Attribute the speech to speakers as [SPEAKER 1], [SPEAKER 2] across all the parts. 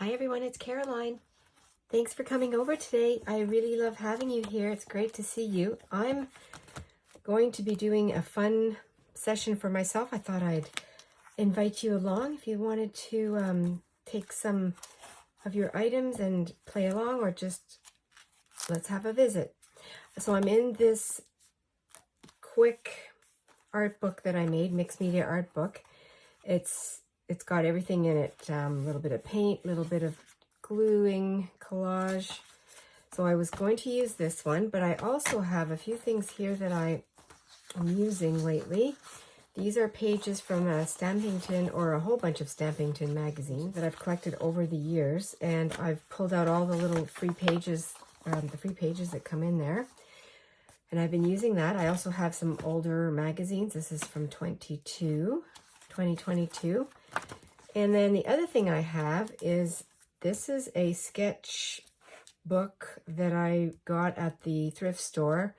[SPEAKER 1] Hi everyone, it's Caroline. Thanks for coming over today. I really love having you here. It's great to see you. I'm going to be doing a fun session for myself. I thought I'd invite you along if you wanted to take some of your items and play along, or just let's have a visit. So I'm in this quick art book that I made, mixed media art book. It's got everything in it, a little bit of paint, a little bit of gluing, collage. So I was going to use this one, but I also have a few things here that I am using lately. These are pages from a Stampington, or a whole bunch of Stampington magazines that I've collected over the years, and I've pulled out all the little free pages, that come in there. And I've been using that. I also have some older magazines. This is from 2022. And then the other thing I have is, this is a sketch book that I got at the thrift store.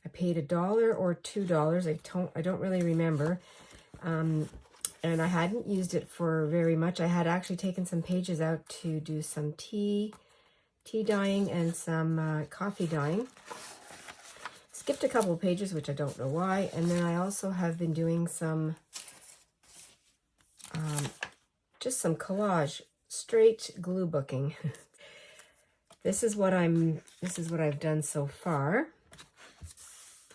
[SPEAKER 1] I paid $1 or $2. I don't really remember. And I hadn't used it for very much. I had actually taken some pages out to do some tea dyeing and some coffee dyeing. Skipped a couple of pages, which I don't know why. And then I also have been doing some just some collage, straight glue booking. This is what I've done so far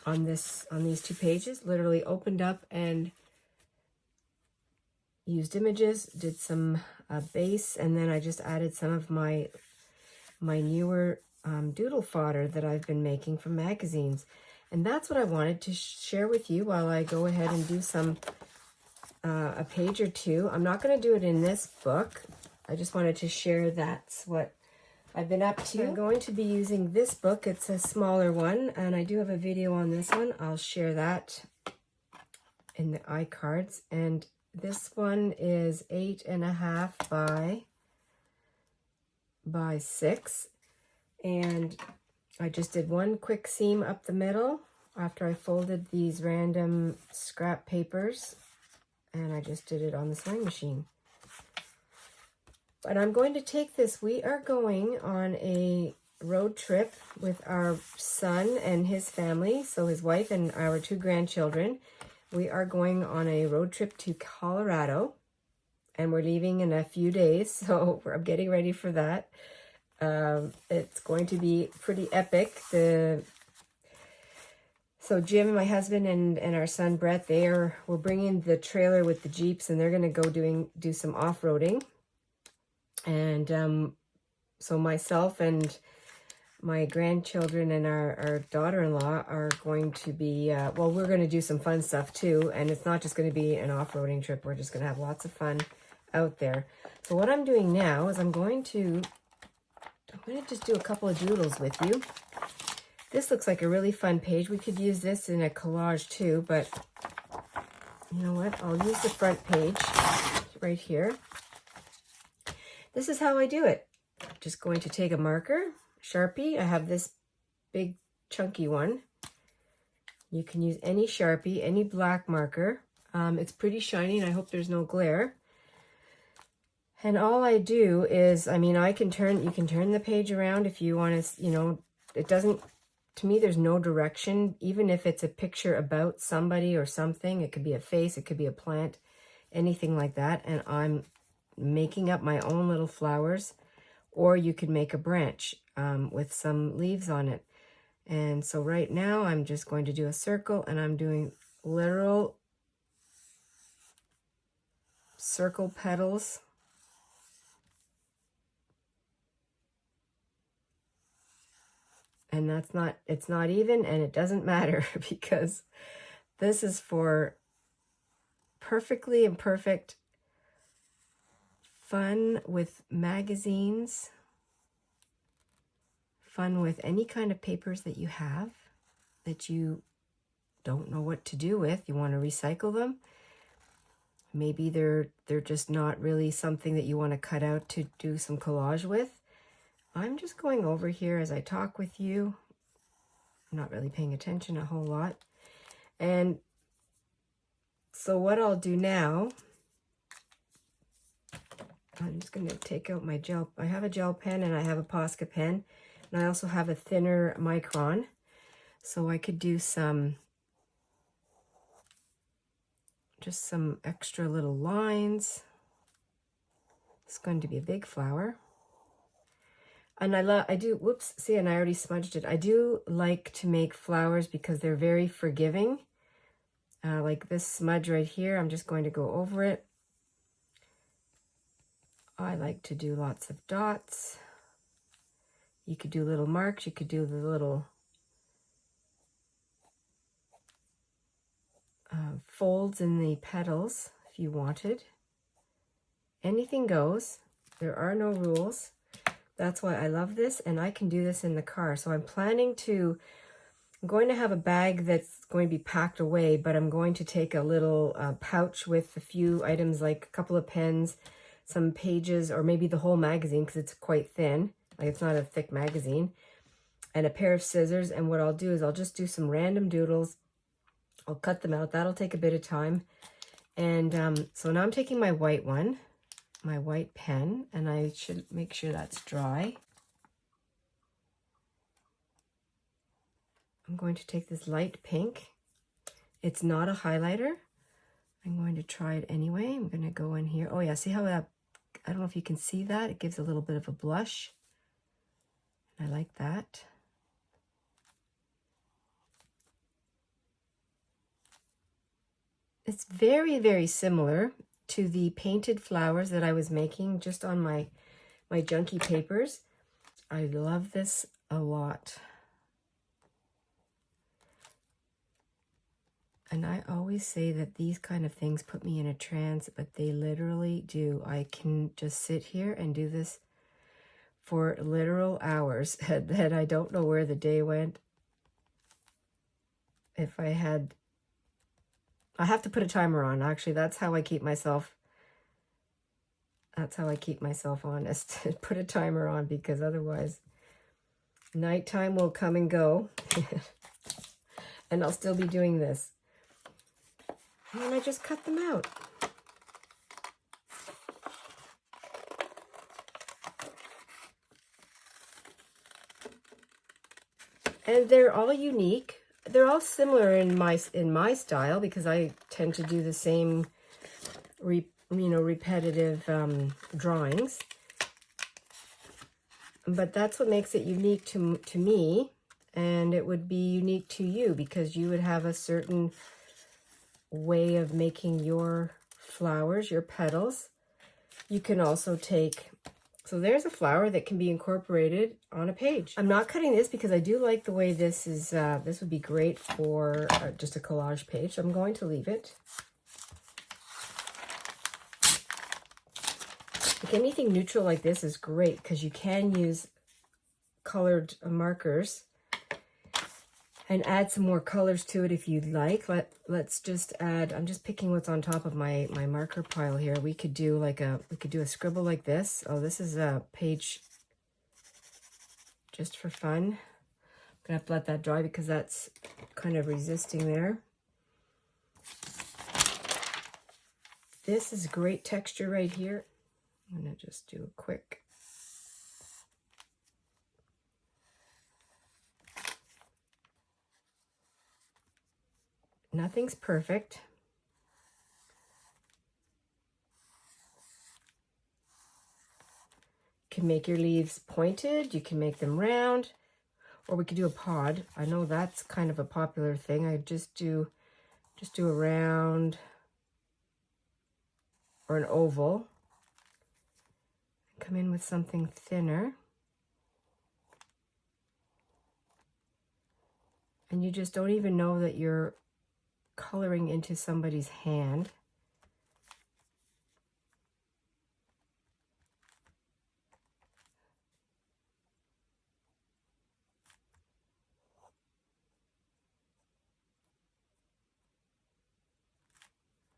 [SPEAKER 1] on these two pages. Literally opened up and used images, did some base, and then I just added some of my newer doodle fodder that I've been making from magazines. And that's what I wanted to share with you while I go ahead and do some a page or two. I'm not going to do it in this book. I just wanted to share that's what I've been up to. I'm going to be using this book. It's a smaller one, and I do have a video on this one. I'll share that in the iCards. And this one is 8.5 by 6. And I just did one quick seam up the middle after I folded these random scrap papers, and I just did it on the sewing machine. But I'm going to take this. We are going on a road trip with our son and his family, so his wife and our 2 grandchildren. We are going on a road trip to Colorado, and we're leaving in a few days, so I'm getting ready for that. It's going to be pretty epic. So Jim, my husband, and our son Brett, we're bringing the trailer with the Jeeps, and they're going to go do some off-roading. And so myself and my grandchildren and our daughter-in-law are going to be, we're going to do some fun stuff too. And it's not just going to be an off-roading trip. We're just going to have lots of fun out there. So what I'm doing now is I'm going to just do a couple of doodles with you. This looks like a really fun page. We could use this in a collage too, but you know what? I'll use the front page right here. This is how I do it. I'm just going to take a marker, Sharpie. I have this big chunky one. You can use any Sharpie, any black marker. It's pretty shiny, and I hope there's no glare. And all I do is, you can turn the page around if you want to, it doesn't, to me, there's no direction. Even if it's a picture about somebody or something, it could be a face, it could be a plant, anything like that. And I'm making up my own little flowers, or you could make a branch with some leaves on it. And so right now I'm just going to do a circle, and I'm doing literal circle petals. And it's not even, and it doesn't matter, because this is for perfectly imperfect fun with magazines, fun with any kind of papers that you have that you don't know what to do with. You want to recycle them. Maybe they're just not really something that you want to cut out to do some collage with. I'm just going over here as I talk with you. I'm not really paying attention a whole lot. And so what I'll do now I'm just going to take out my gel. I have a gel pen and I have a Posca pen. And I also have a thinner micron. So I could do just some extra little lines. It's going to be a big flower. And I do, whoops, see, and I already smudged it. I do like to make flowers because they're very forgiving. Like this smudge right here, I'm just going to go over it. I like to do lots of dots. You could do little marks, you could do the little folds in the petals if you wanted. Anything goes. There are no rules. That's why I love this, and I can do this in the car. So I'm going to have a bag that's going to be packed away, but I'm going to take a little pouch with a few items like a couple of pens, some pages, or maybe the whole magazine because it's quite thin. Like it's not a thick magazine. And a pair of scissors. And what I'll do is I'll just do some random doodles. I'll cut them out. That'll take a bit of time. And so now I'm taking my white one, my white pen, and I should make sure that's dry. I'm going to take this light pink. It's not a highlighter. I'm going to try it anyway. I'm going to go in here. Oh yeah, see how that, I don't know if you can see that. It gives a little bit of a blush. I like that. It's very, very similar to the painted flowers that I was making just on my junky papers. I love this a lot. And I always say that these kind of things put me in a trance, but they literally do. I can just sit here and do this for literal hours that I don't know where the day went. If I have to put a timer on. Actually, that's how I keep myself honest. Put a timer on, because otherwise nighttime will come and go and I'll still be doing this. And I just cut them out. And they're all unique. They're all similar in my style, because I tend to do the same repetitive drawings. But that's what makes it unique to me, and it would be unique to you because you would have a certain way of making your flowers, your petals. You can also take, so there's a flower that can be incorporated on a page. I'm not cutting this because I do like the way this is, this would be great for just a collage page. So I'm going to leave it. Like anything neutral like this is great because you can use colored markers and add some more colors to it if you'd like. Let's just add, I'm just picking what's on top of my marker pile here. We could do a scribble like this. Oh, this is a page just for fun. I'm gonna have to let that dry because that's kind of resisting there. This is great texture right here. I'm gonna just do a quick. Nothing's perfect. You can make your leaves pointed, you can make them round, or we could do a pod. I know that's kind of a popular thing. I just do a round or an oval. Come in with something thinner. And you just don't even know that you're coloring into somebody's hand.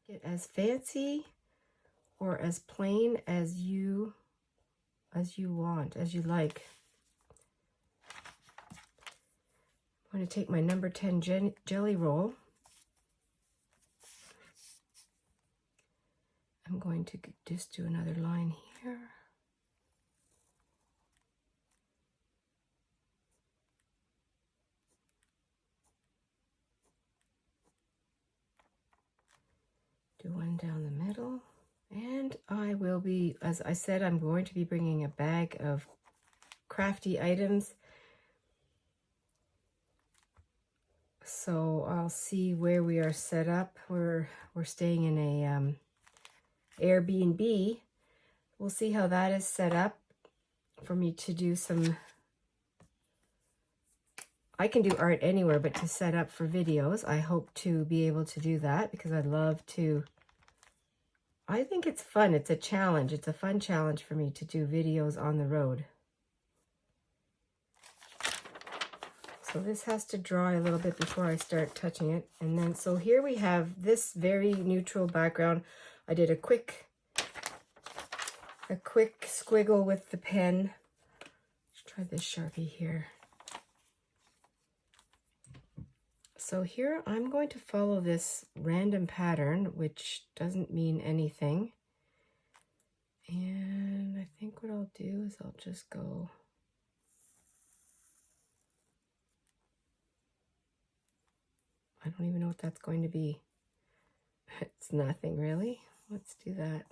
[SPEAKER 1] Get as fancy or as plain as you want, as you like. I'm going to take my number 10 jelly roll. I'm going to just do another line here. here. Do one down the middle. And I will be, as I said, I'm going to be bringing a bag of crafty items. So I'll see where we are set up. We're staying in a Airbnb. We'll see how that is set up for me to do some. I can do art anywhere, but to set up for videos, I hope to be able to do that because I'd love to. I think it's fun. It's a challenge. It's a fun challenge for me to do videos on the road. So this has to dry a little bit before I start touching it. And then, so here we have this very neutral background. I did a quick squiggle with the pen. Let's try this Sharpie here. So here I'm going to follow this random pattern, which doesn't mean anything. And I think what I'll do is I'll just go. I don't even know what that's going to be. It's nothing really. Let's do that.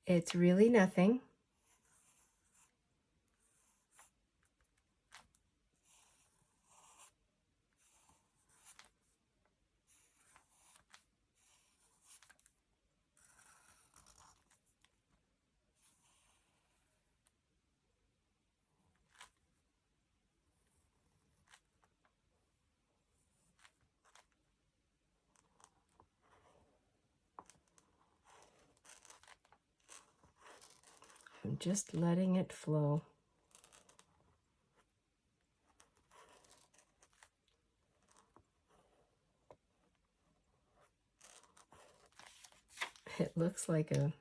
[SPEAKER 1] It's really nothing. I'm just letting it flow. It looks like an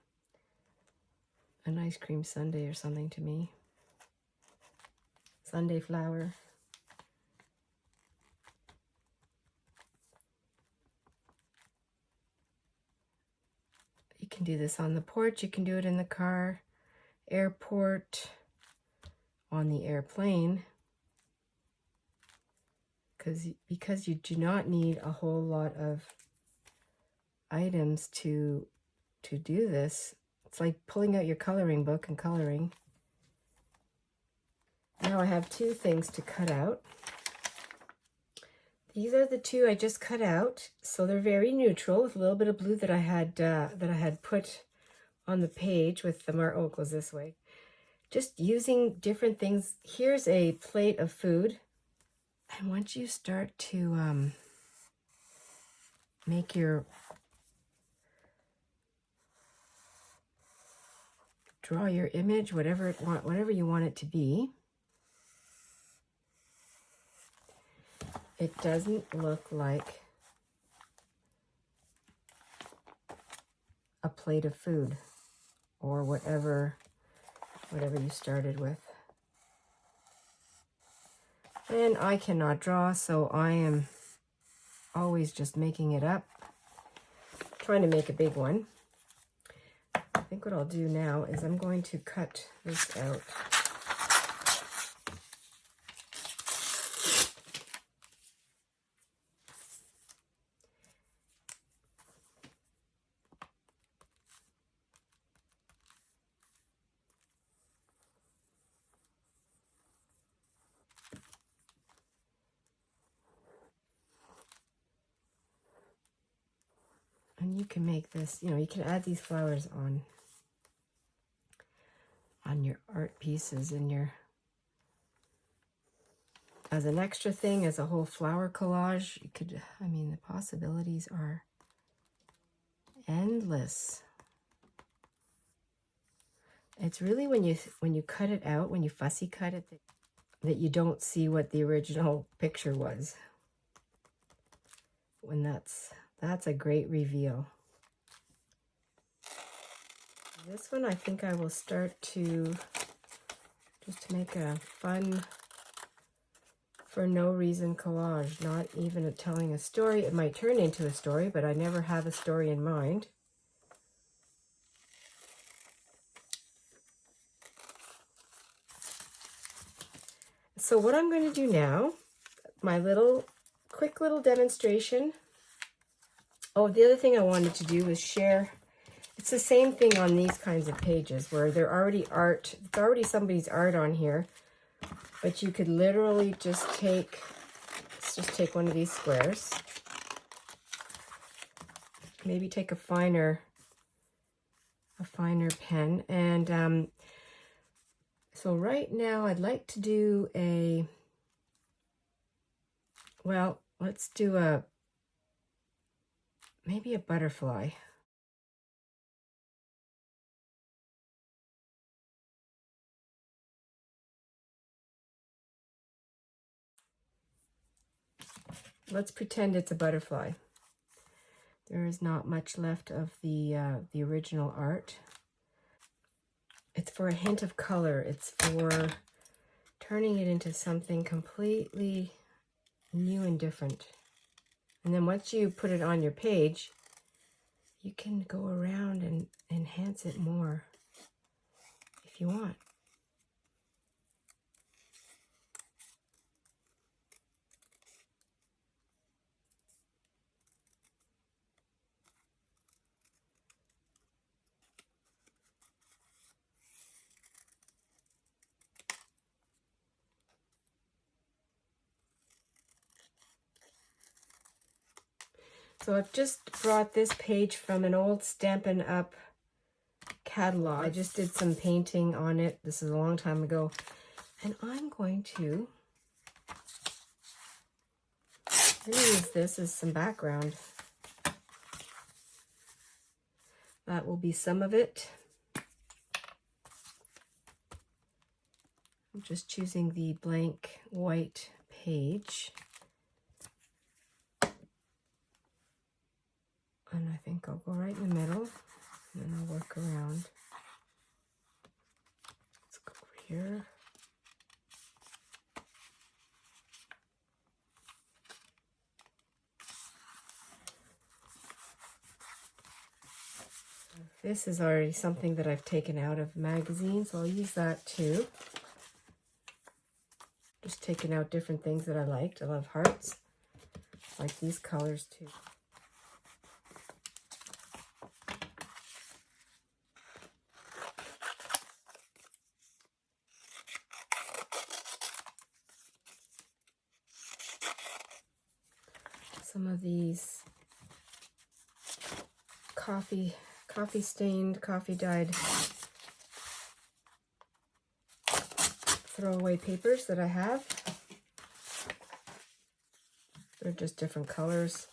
[SPEAKER 1] ice cream sundae or something to me. Sundae flower. You can do this on the porch, you can do it in the car, airport, on the airplane. Because you do not need a whole lot of items to do this. It's like pulling out your coloring book and coloring. Now I have two things to cut out. These are the two I just cut out, so they're very neutral with a little bit of blue that I had put on the page with the mark. Oh, it goes this way. Just using different things. Here's a plate of food, and once you start to make your draw your image, whatever you want it to be. It doesn't look like a plate of food or whatever you started with. And I cannot draw, so I am always just making it up, trying to make a big one. I think what I'll do now is I'm going to cut this out. And you can make this, you can add these flowers on your art pieces and as an extra thing, as a whole flower collage. You could, the possibilities are endless. It's really when you cut it out, when you fussy cut it, that you don't see what the original picture was. when that's a great reveal. This one I think I will start to just make a fun for no reason collage, not even telling a story. It might turn into a story, but I never have a story in mind. So what I'm going to do now, my quick little demonstration. Oh, the other thing I wanted to do was share. It's the same thing on these kinds of pages where they're already art. It's already somebody's art on here, but you could literally just take, let's just take one of these squares. Maybe take a finer pen. And so right now I'd like to do well, let's do maybe a butterfly. Let's pretend it's a butterfly. There is not much left of the original art. It's for a hint of color. It's for turning it into something completely new and different. And then once you put it on your page, you can go around and enhance it more if you want. So I've just brought this page from an old Stampin' Up! Catalog. I just did some painting on it. This is a long time ago. And I'm going to use this as some background. That will be some of it. I'm just choosing the blank white page. And I think I'll go right in the middle, and then I'll work around. Let's go over here. This is already something that I've taken out of magazines, so I'll use that too. Just taking out different things that I liked. I love hearts. I like these colors too. Some of these coffee stained, coffee dyed throwaway papers that I have. They're just different colors.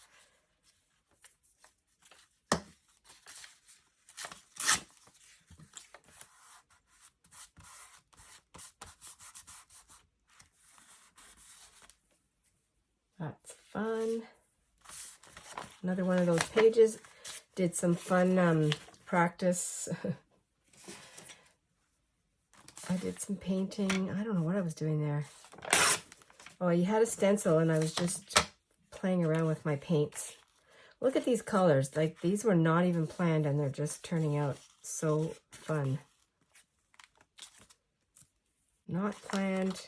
[SPEAKER 1] That's fun. Another one of those pages. Did some fun practice. I did some painting. I don't know what I was doing there. Oh, you had a stencil and I was just playing around with my paints. Look at these colors. Like, these were not even planned and they're just turning out so fun. Not planned.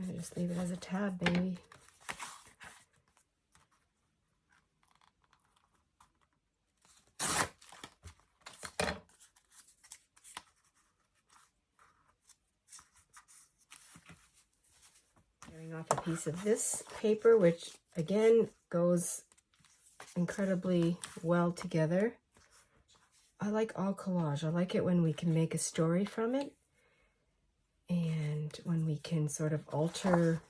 [SPEAKER 1] I just leave it as a tab, baby. Tearing off a piece of this paper, which again goes incredibly well together. I like all collage. I like it when we can make a story from it. And And when we can sort of alter,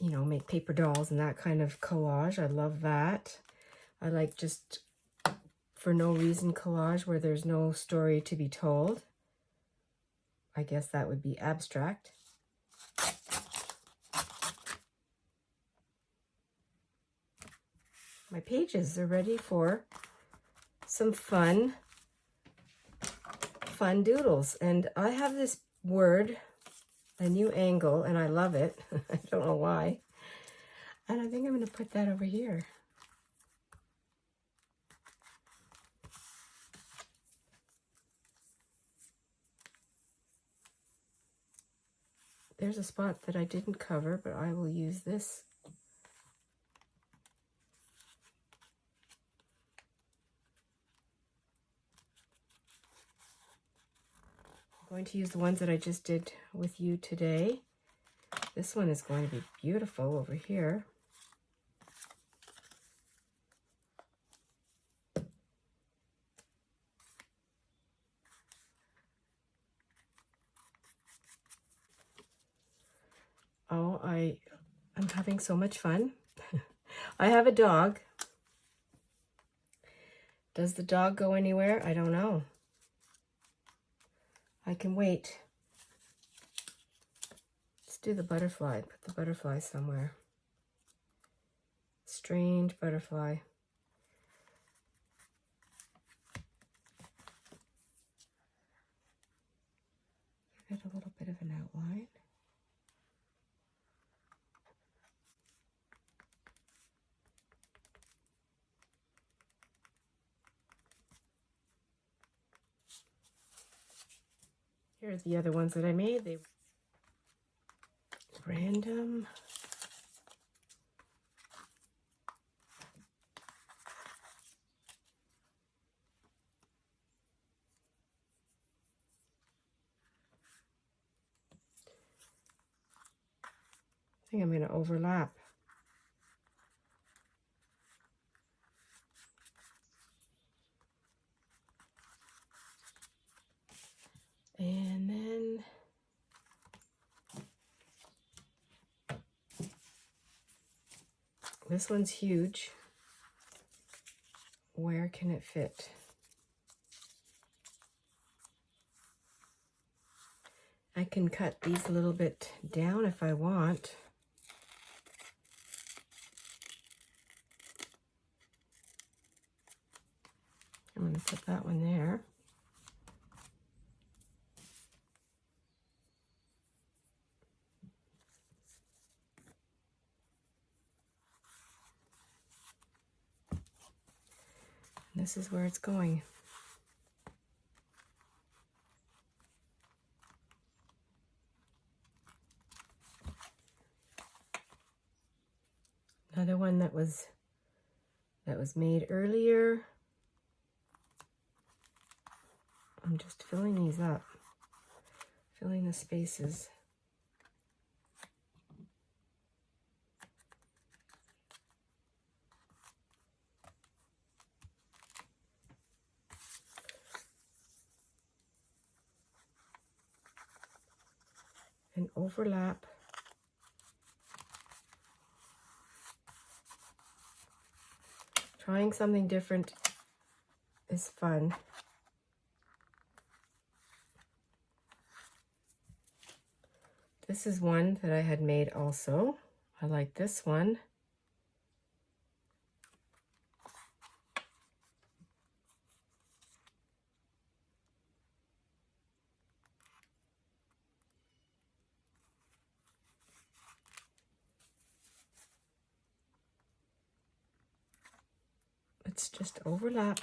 [SPEAKER 1] you know, make paper dolls and that kind of collage, I love that. I like just for no reason collage where there's no story to be told. I guess that would be abstract. My pages are ready for some fun doodles. And I have this word, a new angle, and I love it. I don't know why. And I think I'm going to put that over here. There's a spot that I didn't cover, but I will use this. I'm going to use the ones that I just did with you today. This one is going to be beautiful over here. Oh, I'm having so much fun. I have a dog. Does the dog go anywhere? I don't know. I can wait. Let's do the butterfly. Put the butterfly somewhere. Strange butterfly. Give it a little bit of an outline. Here are the other ones that I made. They random. I think I'm going to overlap. And then this one's huge. Where can it fit? I can cut these a little bit down if I want. I'm going to put that one there. And this is where it's going. Another one that was made earlier. I'm just filling these up, filling the spaces. And overlap. Trying something different is fun. This is one that I had made also. I like this one. Let's just overlap.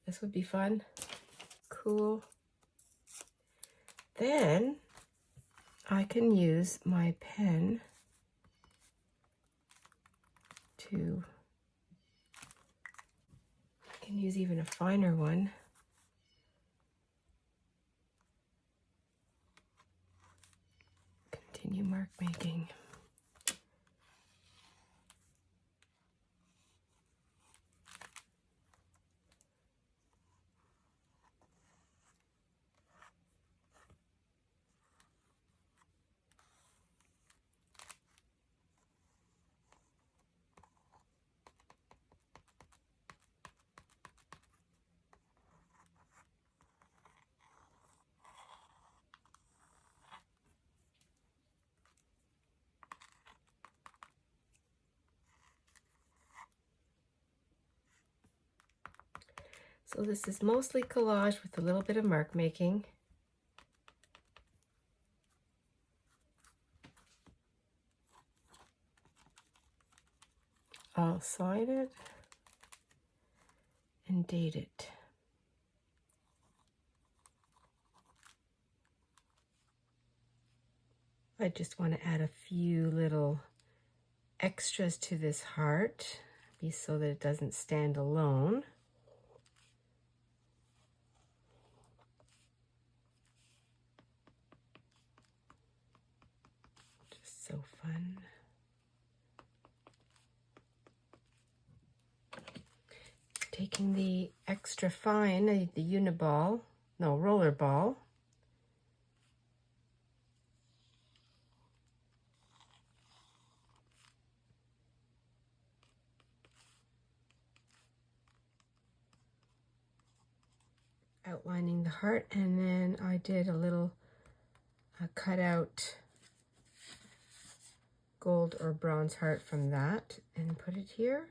[SPEAKER 1] This would be fun. Cool. Then I can use my pen to, I can use even a finer one. Continue mark making. So this is mostly collage with a little bit of mark making. I'll sign it and date it. I just want to add a few little extras to this heart, so that it doesn't stand alone. Just so fun. Taking the extra fine, the uniball, no, roller ball. Outlining the heart, and then I did a little cut out gold or bronze heart from that and put it here.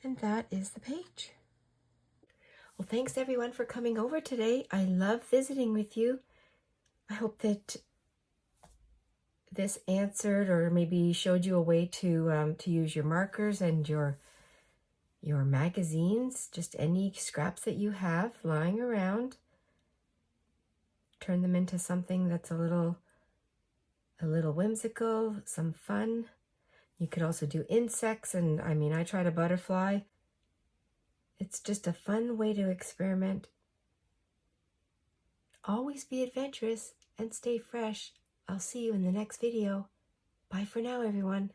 [SPEAKER 1] And that is the page. Well, thanks everyone for coming over today. I love visiting with you. I hope that this answered or maybe showed you a way to use your markers and your magazines, just any scraps that you have lying around. Turn them into something that's a little whimsical, some fun. You could also do insects, and I mean, I tried a butterfly. It's just a fun way to experiment. Always be adventurous and stay fresh. I'll see you in the next video. Bye for now, everyone.